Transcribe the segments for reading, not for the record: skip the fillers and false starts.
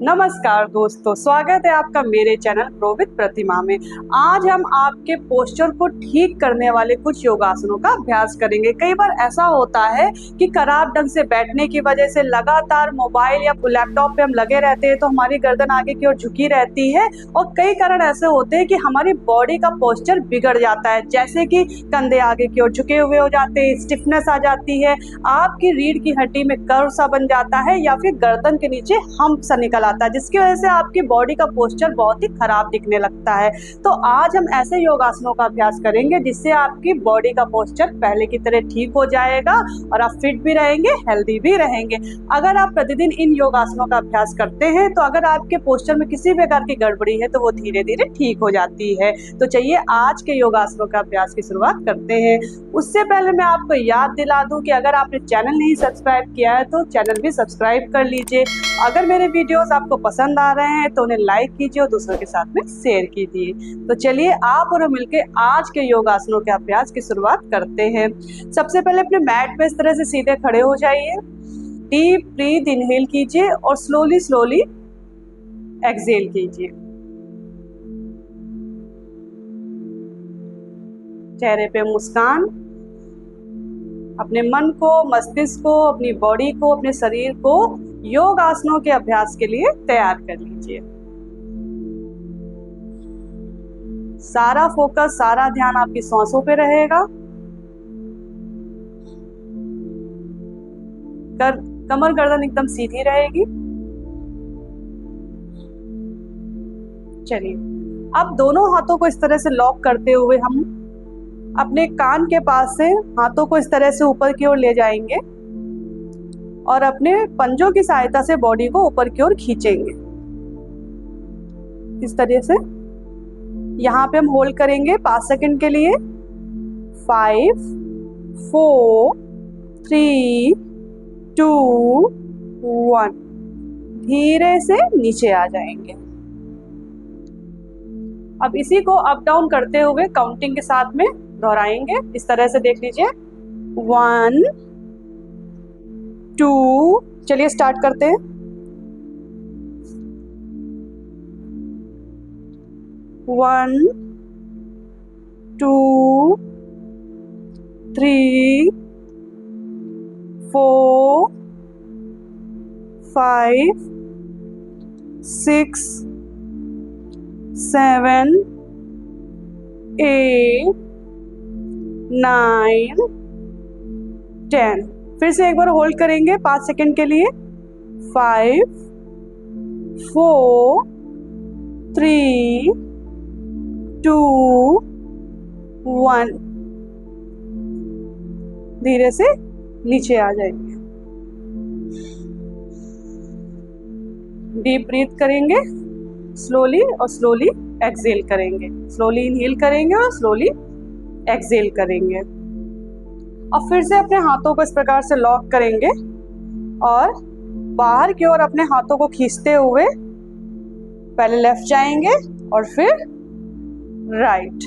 नमस्कार दोस्तों, स्वागत है आपका मेरे चैनल ग्रो विद प्रतिमा में। आज हम आपके पोस्चर को ठीक करने वाले कुछ योगासनों का अभ्यास करेंगे। कई बार ऐसा होता है कि खराब ढंग से बैठने की वजह से लगातार मोबाइल या लैपटॉप पे हम लगे रहते हैं तो हमारी गर्दन आगे की ओर झुकी रहती है और कई कारण ऐसे होते हैं कि हमारी बॉडी का पोस्चर बिगड़ जाता है, जैसे कि कंधे आगे की ओर झुके हुए हो जाते हैं, स्टिफनेस आ जाती है, आपकी रीढ़ की हड्डी में कर्व सा बन जाता है या फिर गर्दन के नीचे हम्प सा निकल आता है, जिसकी वजह से आपकी बॉडी का पोस्चर बहुत ही खराब दिखने लगता है। तो आज हम ऐसे योगासनों का अभ्यास करेंगे जिससे आपकी बॉडी का पोस्चर पहले की तरह ठीक हो जाएगा और आप फिट भी रहेंगे, हेल्दी भी रहेंगे। अगर आप प्रतिदिन इन योगासनों का अभ्यास करते हैं तो अगर आपके पोस्चर में किसी प्रकार की गड़बड़ी है तो वो धीरे धीरे ठीक हो जाती है। तो चलिए आज के योगासनों का अभ्यास की शुरुआत करते हैं। उससे पहले मैं आपको याद दिला दूं कि अगर आपने चैनल नहीं सब्सक्राइब किया है तो चैनल भी सब्सक्राइब कर लीजिए। अगर मेरे वीडियोस आपको पसंद आ रहे हैं तो उन्हें लाइक कीजिए और दूसरों के साथ में शेयर कीजिए। तो चलिए आप और मिलके आज के योगासनों के अभ्यास की शुरुआत करते हैं। सबसे पहले अपने मैट पे इस तरह से सीधे खड़े हो जाइए। डीप ब्रीथ इनहेल कीजिए और स्लोली स्लोली एक्सहेल कीजिए। चेहरे पे मुस्कान, अपने मन को, मस्तिष्क को, अपनी बॉडी को, अपने शरीर को योग आसनों के अभ्यास के लिए तैयार कर लीजिए। सारा फोकस, सारा ध्यान आपकी सांसों पे रहेगा। कमर गर्दन एकदम सीधी रहेगी। चलिए अब दोनों हाथों को इस तरह से लॉक करते हुए हम अपने कान के पास से हाथों को इस तरह से ऊपर की ओर ले जाएंगे और अपने पंजों की सहायता से बॉडी को ऊपर की ओर खींचेंगे। इस तरह से यहाँ पे हम होल्ड करेंगे 5 सेकंड के लिए। 5, 4, 3, 2, 1। धीरे से नीचे आ जाएंगे। अब इसी को अप डाउन करते हुए काउंटिंग के साथ में दोहराएंगे। इस तरह से देख लीजिए। 1, 2, चलिए स्टार्ट करते हैं। 1, 2, 3, 4, 5, 6, 7, 8, 9, 10। फिर से एक बार होल्ड करेंगे 5 सेकंड के लिए। 5, 4, 3, 2, 1। धीरे से नीचे आ जाएंगे। डीप ब्रीथ करेंगे स्लोली और स्लोली एक्सहेल करेंगे। स्लोली इनहेल करेंगे और स्लोली एक्सहेल करेंगे। और फिर से अपने हाथों को इस प्रकार से लॉक करेंगे और बाहर की ओर अपने हाथों को खींचते हुए पहले लेफ्ट जाएंगे और फिर राइट।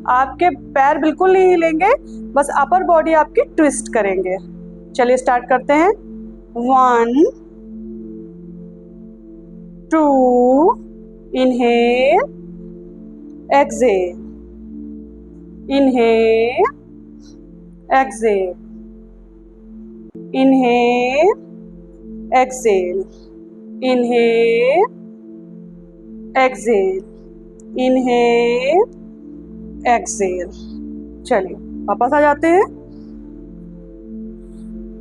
आपके पैर बिल्कुल नहीं हिलेंगे, बस अपर बॉडी आपकी ट्विस्ट करेंगे। चलिए स्टार्ट करते हैं। 1, 2, inhale, exhale, inhale, exhale, inhale, exhale, inhale, exhale, inhale, exhale. चलिए वापस आ जाते हैं।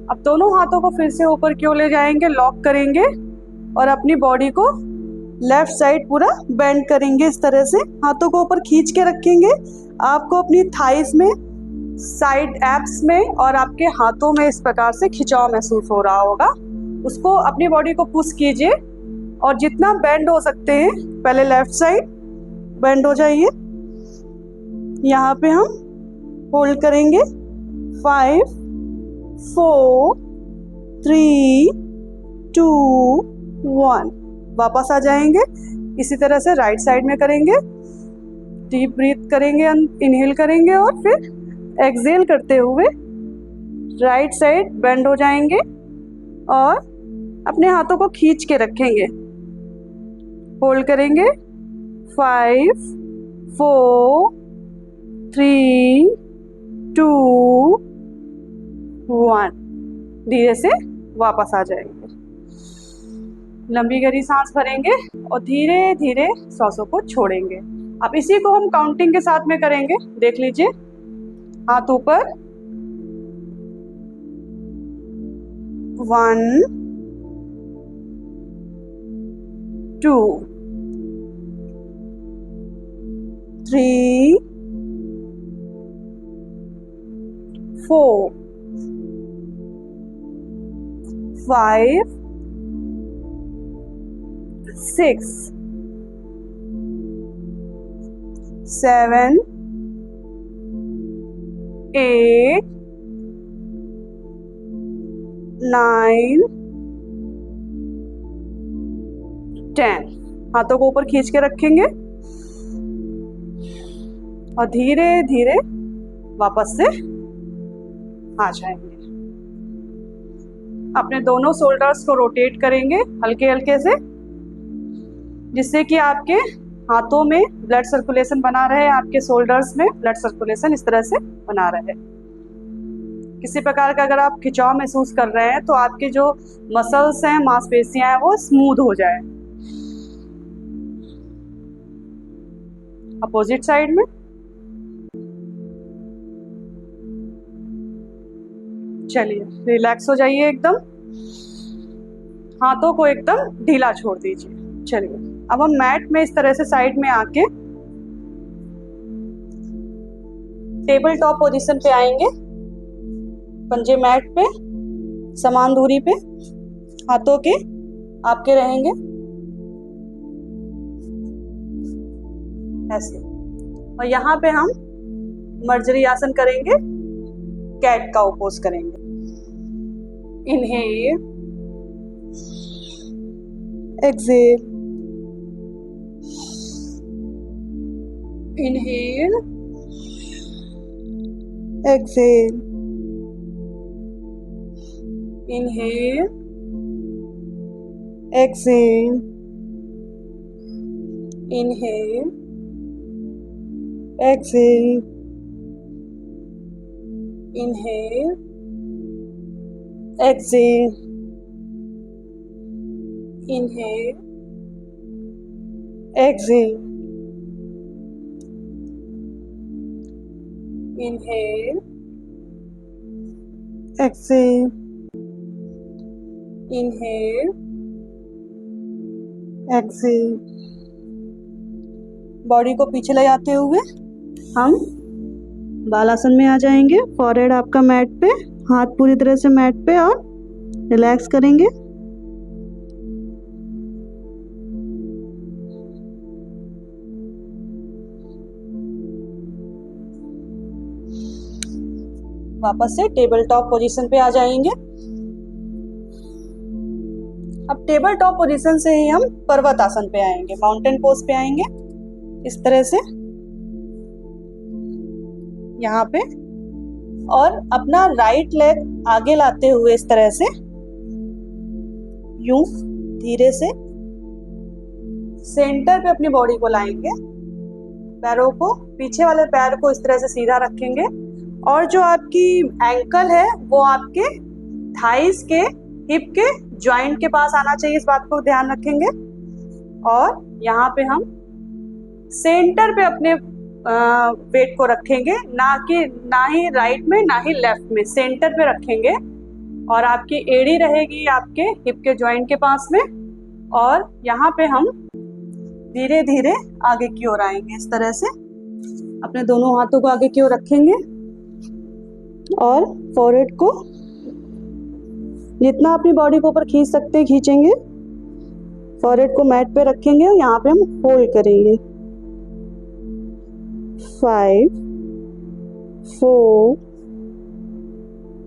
अब दोनों हाथों को फिर से ऊपर की ओर ले जाएंगे, लॉक करेंगे और अपनी बॉडी को लेफ्ट साइड पूरा बेंड करेंगे। इस तरह से हाथों को ऊपर खींच के रखेंगे। आपको अपनी थाइस में, साइड एब्स में और आपके हाथों में इस प्रकार से खिंचाव महसूस हो रहा होगा। उसको, अपनी बॉडी को पुश कीजिए और जितना बेंड हो सकते हैं पहले लेफ्ट साइड बेंड हो जाइए। यहाँ पे हम होल्ड करेंगे 5, 4, 3, 2, 1। वापस आ जाएंगे। इसी तरह से राइट साइड में करेंगे। डीप ब्रीथ करेंगे, इनहेल करेंगे और फिर एक्सहेल करते हुए राइट साइड बेंड हो जाएंगे और अपने हाथों को खींच के रखेंगे, होल्ड करेंगे। 5 4 3 2 1। धीरे से वापस आ जाएंगे। लंबी गहरी सांस भरेंगे और धीरे धीरे सांसों को छोड़ेंगे। अब इसी को हम काउंटिंग के साथ में करेंगे। देख लीजिए, हाथ ऊपर, 1 2 3 4 5 6 7 8 9 10। हाथों को ऊपर खींच के रखेंगे और धीरे धीरे वापस से आ जाएंगे। अपने दोनों शोल्डर्स को रोटेट करेंगे हल्के हल्के से, जिससे कि आपके हाथों में ब्लड सर्कुलेशन बना रहे, आपके शोल्डर्स में ब्लड सर्कुलेशन इस तरह से बना रहे। किसी प्रकार का अगर आप खिंचाव महसूस कर रहे हैं तो आपके जो मसल्स हैं, मांसपेशियां हैं, वो स्मूथ हो जाए। अपोजिट साइड में चलिए, रिलैक्स हो जाइए एकदम, हाथों को एकदम ढीला छोड़ दीजिए। चलिए, अब हम मैट में इस तरह से साइड में आके टेबल टॉप पोजीशन पे आएंगे। पंजे मैट पे समान दूरी पे हाथों के आपके रहेंगे ऐसे, और यहाँ पे हम मर्जरी आसन करेंगे, कैट का पोज करेंगे। Inhale, exhale, inhale, exhale, inhale, exhale, inhale, exhale, inhale, exhale, inhale, exhale, inhale, exhale, inhale, exhale. Body को पीछे ले जाते हुए हम बालासन में आ जाएंगे। फॉरहेड आपका मैट पे, हाथ पूरी तरह से मैट पे, और रिलैक्स करेंगे। वापस से टेबल टॉप पोजीशन पे आ जाएंगे। अब टेबल टॉप पोजीशन से ही हम पर्वत आसन पे आएंगे, माउंटेन पोज पे आएंगे इस तरह से यहाँ पे, और अपना राइट लेग आगे लाते हुए इस तरह से यूं धीरे से सेंटर पे अपनी बॉडी को लाएंगे। पैरों को, पीछे वाले पैर को इस तरह से सीधा रखेंगे, और जो आपकी एंकल है वो आपके थाइस के, हिप के जॉइंट के पास आना चाहिए, इस बात को ध्यान रखेंगे। और यहाँ पे हम सेंटर पे अपने वेट को रखेंगे, ना ही राइट में ना ही लेफ्ट में, सेंटर पे रखेंगे। और आपकी एड़ी रहेगी आपके हिप के जॉइंट के पास में, और यहाँ पे हम धीरे धीरे आगे की ओर आएंगे इस तरह से। अपने दोनों हाथों को आगे की ओर रखेंगे और फॉरहेड को जितना अपनी बॉडी को ऊपर खींच सकते हैं खींचेंगे। फॉरहेड को मैट पे रखेंगे और यहाँ पे हम होल्ड करेंगे। 5 4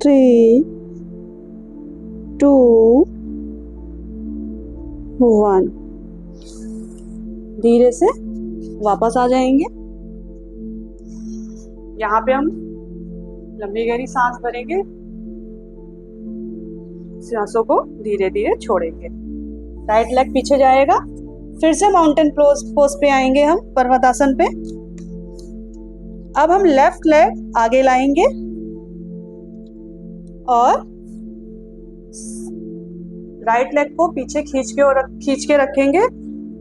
3 2 1। धीरे से वापस आ जाएंगे। यहाँ पे हम लंबी गहरी सांस भरेंगे। सांसों को धीरे धीरे छोड़ेंगे। राइट लेग पीछे जाएगा। फिर से माउंटेन पोज पे आएंगे हम, पर्वतासन पे। अब हम लेफ्ट लेग आगे लाएंगे और राइट लेग को पीछे खींच के रखेंगे।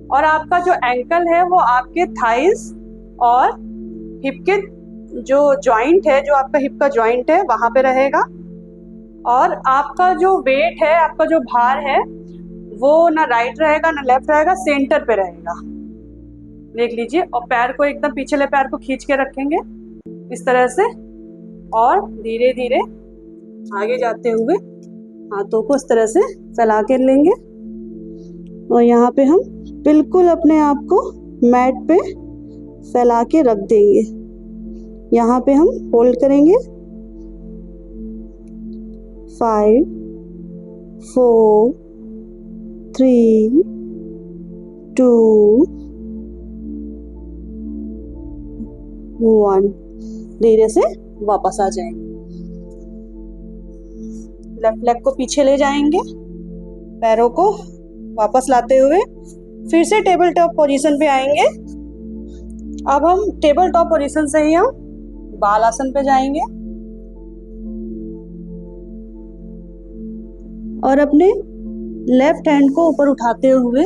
और आपका जो एंकल है वो आपके थाइस और हिप के जो जॉइंट है, जो आपका हिप का जॉइंट है वहां पे रहेगा। और आपका जो वेट है, आपका जो भार है, वो ना राइट रहेगा ना लेफ्ट रहेगा, सेंटर पे रहेगा। देख लीजिए। और पैर को एकदम पिछले पैर को खींच के रखेंगे इस तरह से, और धीरे धीरे आगे जाते हुए हाथों को इस तरह से फैला के लेंगे। और यहाँ पे हम बिल्कुल अपने आप को मैट पे फैला के रख देंगे। यहाँ पे हम होल्ड करेंगे 5 4 3 2 1। धीरे से वापस आ जाएंगे। लेफ्ट लेग को पीछे ले जाएंगे, पैरों को वापस लाते हुए फिर से टेबल टॉप पोजीशन पे आएंगे। अब हम टेबल टॉप पोजीशन से ही हम बाल आसन पे जाएंगे और अपने लेफ्ट हैंड को ऊपर उठाते हुए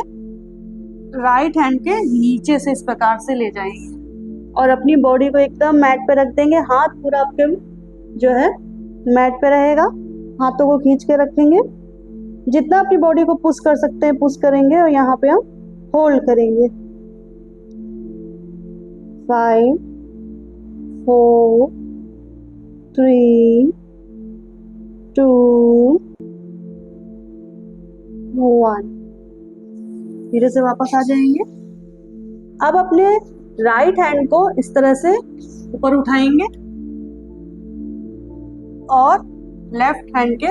राइट हैंड के नीचे से इस प्रकार से ले जाएंगे और अपनी बॉडी को एकदम मैट पे रख देंगे। हाथ पूरा आपके जो है मैट पे रहेगा। हाथों को खींच के रखेंगे, जितना अपनी बॉडी को पुश कर सकते हैं पुश करेंगे और यहाँ पे हम होल्ड करेंगे 5 4 3 2 1। धीरे से वापस आ जाएंगे। अब अपने राइट हैंड को इस तरह से ऊपर उठाएंगे और लेफ्ट हैंड के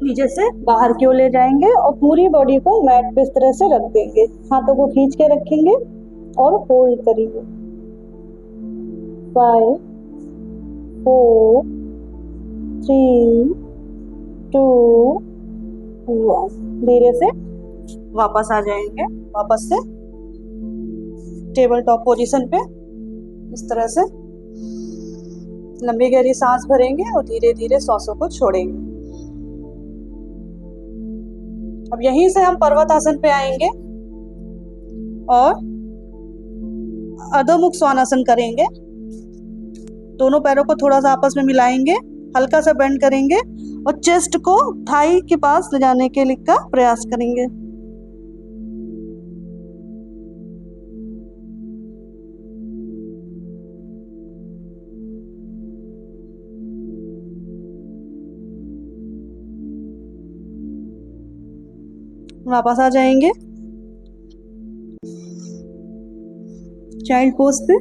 नीचे से बाहर की ओर ले जाएंगे और पूरी बॉडी को मैट पे इस तरह से रख देंगे। हाथों को खींच के रखेंगे और होल्ड करेंगे 5 4 3 2 1। धीरे से वापस आ जाएंगे। वापस से टेबल टॉप पोजीशन पे इस तरह से लंबी गहरी सांस भरेंगे और धीरे धीरे सांसों को छोड़ेंगे। अब यहीं से हम पर्वतासन पे आएंगे और अधोमुख स्वानासन करेंगे। दोनों पैरों को थोड़ा सा आपस में मिलाएंगे, हल्का सा बेंड करेंगे और चेस्ट को थाई के पास ले जाने के लिए का प्रयास करेंगे। वापस आ जाएंगे चाइल्ड पोज पे।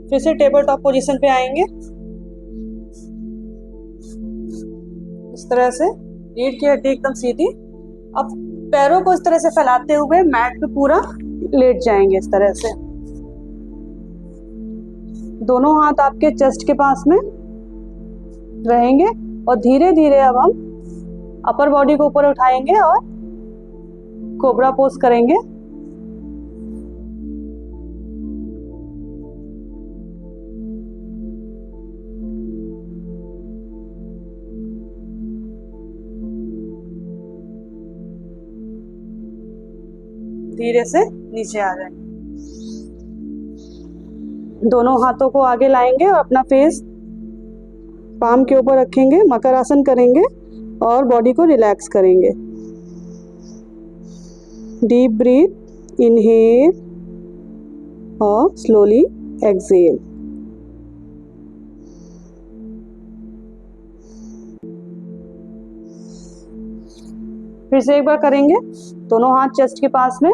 फिर से टेबल टॉप पोजीशन पे आएंगे इस तरह से, रीढ़ की हड्डी एकदम सीधी। अब पैरों को इस तरह से फैलाते हुए मैट पे पूरा लेट जाएंगे इस तरह से। दोनों हाथ आपके चेस्ट के पास में रहेंगे और धीरे धीरे अब हम अपर बॉडी को ऊपर उठाएंगे और कोबरा पोज करेंगे। धीरे से नीचे आ जाएंगे। दोनों हाथों को आगे लाएंगे और अपना फेस पाम के ऊपर रखेंगे, मकर आसन करेंगे और बॉडी को रिलैक्स करेंगे। डीप ब्रीथ, इनहेल और स्लोली एक्सहेल। फिर से एक बार करेंगे, दोनों हाथ चेस्ट के पास में।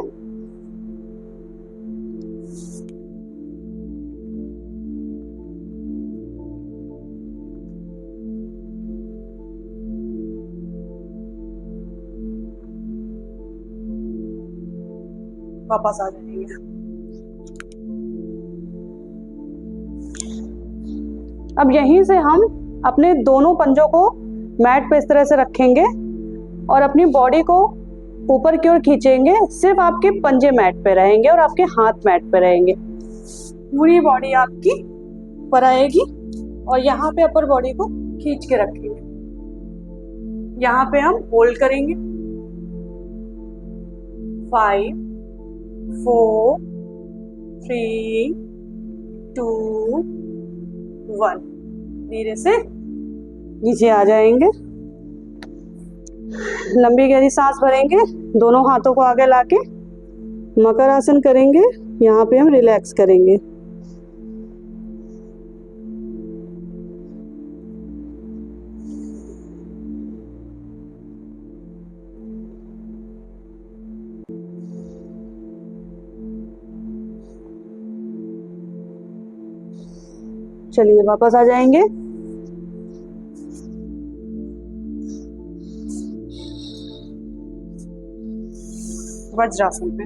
वापस आ जाएंगे। अब यहीं से हम अपने दोनों पंजों को मैट पे इस तरह से रखेंगे और अपनी बॉडी को ऊपर की ओर खींचेंगे। सिर्फ आपके पंजे मैट पे रहेंगे और आपके हाथ मैट पे रहेंगे। पूरी बॉडी आपकी ऊपर आएगी और यहाँ पे अपर बॉडी को खींच के रखेंगे। यहाँ पे हम होल्ड करेंगे 5 4 3 2 1। धीरे से नीचे आ जाएंगे। लंबी गहरी सांस भरेंगे, दोनों हाथों को आगे लाके मकर आसन करेंगे। यहाँ पे हम रिलैक्स करेंगे। चलिए वापस आ जाएंगे। वज्रासन पे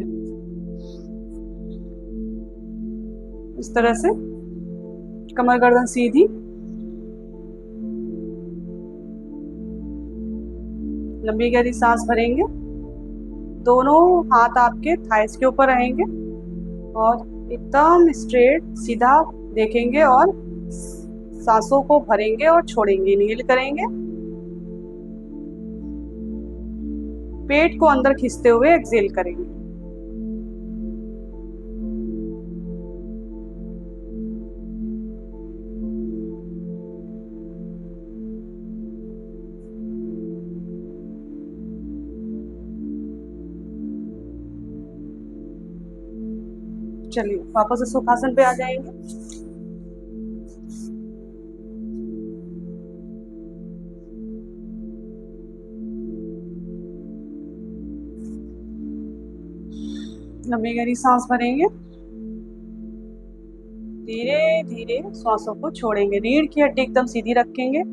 इस तरह से कमर गर्दन सीधी, लंबी गहरी सांस भरेंगे। दोनों हाथ आपके थाइस के ऊपर रहेंगे और एकदम स्ट्रेट सीधा देखेंगे और सांसों को भरेंगे और छोड़ेंगे। इनहेल करेंगे, पेट को अंदर खींचते हुए एक्सहेल करेंगे। चलिए वापस सुखासन पे आ जाएंगे। लंबी गहरी सांस भरेंगे, धीरे धीरे श्वासों को छोड़ेंगे। रीढ़ की हड्डी एकदम सीधी रखेंगे,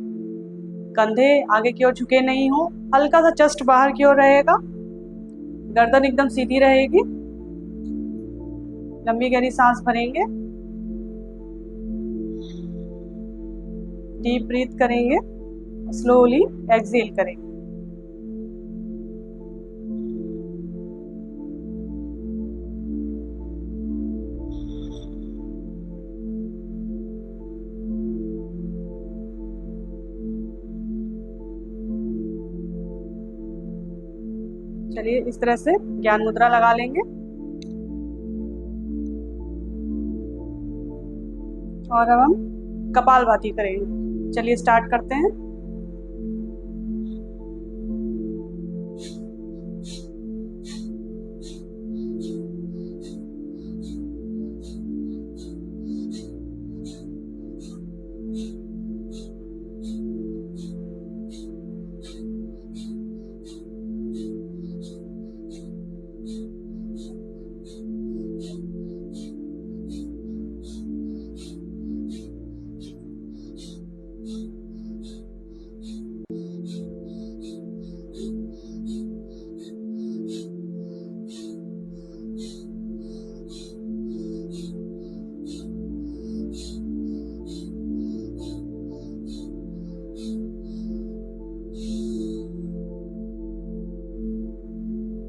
कंधे आगे की ओर झुके नहीं हो, हल्का सा चेस्ट बाहर की ओर रहेगा, गर्दन एकदम सीधी रहेगी। लंबी गहरी सांस भरेंगे, डीप ब्रीथ करेंगे, स्लोली एक्सहेल करेंगे। चलिए इस तरह से ज्ञान मुद्रा लगा लेंगे और अब हम कपालभाति करेंगे। चलिए स्टार्ट करते हैं।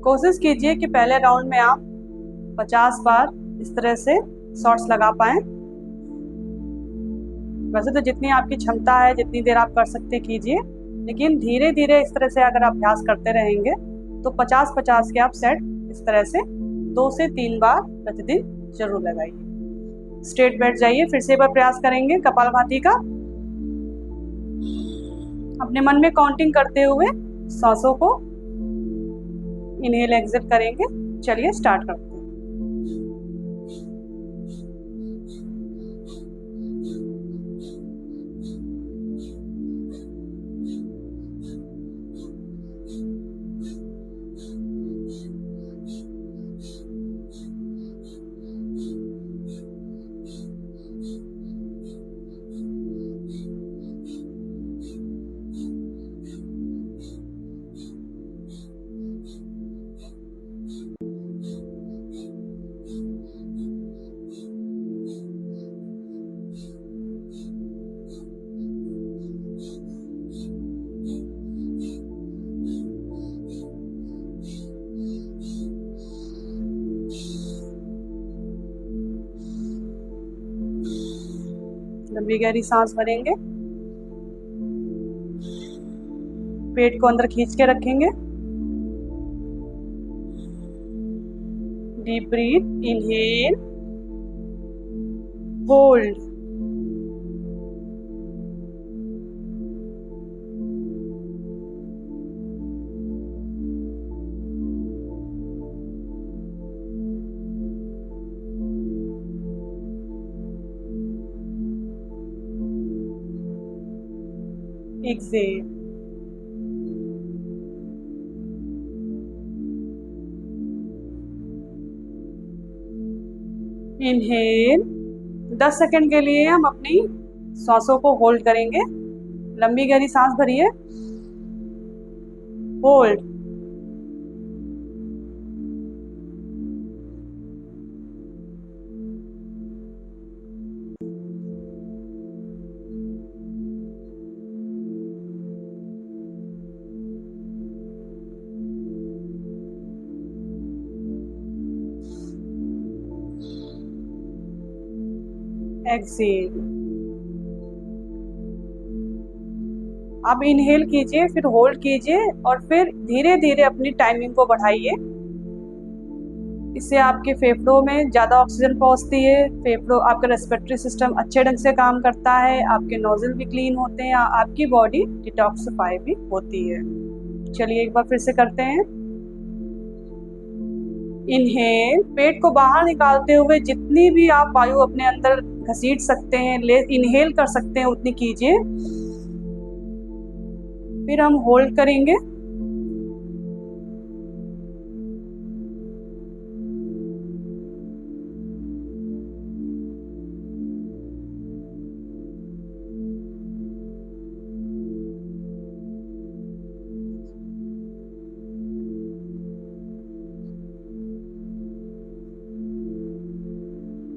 कोशिश कीजिए कि पहले राउंड में आप 50 बार इस तरह से शॉट्स लगा पाएं। वैसे तो जितनी आपकी क्षमता है, जितनी देर आप कर सकते कीजिए, लेकिन धीरे धीरे इस तरह से अगर अभ्यास करते रहेंगे तो 50-50 के आप सेट इस तरह से 2 से 3 बार प्रतिदिन जरूर लगाइए। स्ट्रेट बैठ जाइए। फिर से एक बार प्रयास करेंगे कपालभाति का। अपने मन में काउंटिंग करते हुए सांसों को इनहेल एक्सहेल करेंगे। चलिए स्टार्ट करते हैं। लंबी गहरी सांस भरेंगे, पेट को अंदर खींच के रखेंगे। Deep breath, inhale, hold, exhale. Inhale, 10 second के लिए हम अपनी सांसों को होल्ड करेंगे। लंबी गहरी सांस भरिए, होल्ड, एक्सेल। आप इनहेल कीजिए, फिर होल्ड कीजिए और फिर धीरे धीरे अपनी टाइमिंग को बढ़ाइए। इससे आपके फेफड़ों में ज़्यादा ऑक्सीजन पहुंचती है, फेफड़ों आपका रेस्पिरेटरी सिस्टम अच्छे ढंग से काम करता है, आपके नोजल भी क्लीन होते हैं, आपकी बॉडी डिटॉक्सिफाई भी होती है। चलिए एक बार फिर से करते हैं। इनहेल, पेट को बाहर निकालते हुए जितनी भी आप वायु अपने अंदर घसीट सकते हैं, इनहेल कर सकते हैं उतनी कीजिए। फिर हम होल्ड करेंगे,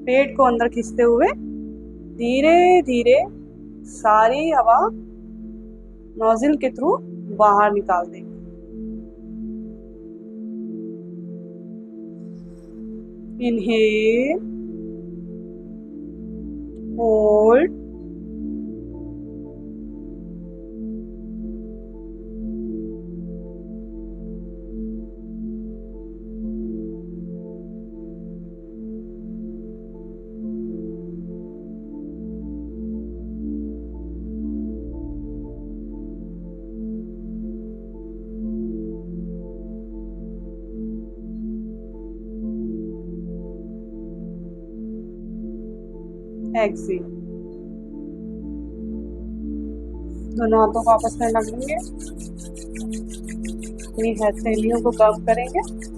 पेट को अंदर खींचते हुए धीरे धीरे सारी हवा नोजल के थ्रू बाहर निकाल देंगे। Inhale, hold, exhale. दोनों हाथों को आपस में लगेंगे, अपनी हथेलियों को गर्म करेंगे।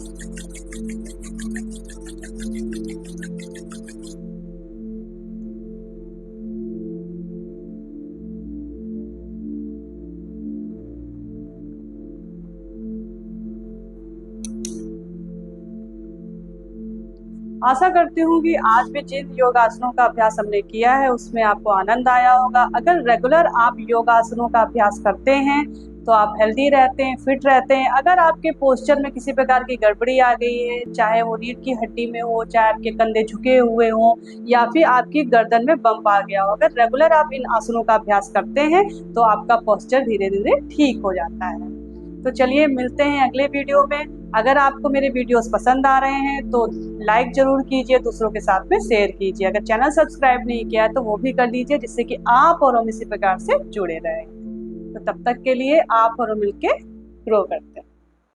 आशा करती हूँ कि आज भी जिन योगासनों का अभ्यास हमने किया है उसमें आपको आनंद आया होगा। अगर रेगुलर आप योगासनों का अभ्यास करते हैं तो आप हेल्दी रहते हैं, फिट रहते हैं। अगर आपके पोस्चर में किसी प्रकार की गड़बड़ी आ गई है, चाहे वो रीढ़ की हड्डी में हो, चाहे आपके कंधे झुके हुए हों या फिर आपकी गर्दन में बम्प आ गया हो, अगर रेगुलर आप इन आसनों का अभ्यास करते हैं तो आपका पोस्चर धीरे धीरे ठीक हो जाता है। तो चलिए मिलते हैं अगले वीडियो में। अगर आपको मेरे वीडियोस पसंद आ रहे हैं तो लाइक जरूर कीजिए, दूसरों के साथ में शेयर कीजिए। अगर चैनल सब्सक्राइब नहीं किया है तो वो भी कर लीजिए, जिससे कि आप और हम इसी प्रकार से जुड़े रहें। तो तब तक के लिए आप और हम मिलके ग्रो करते हैं।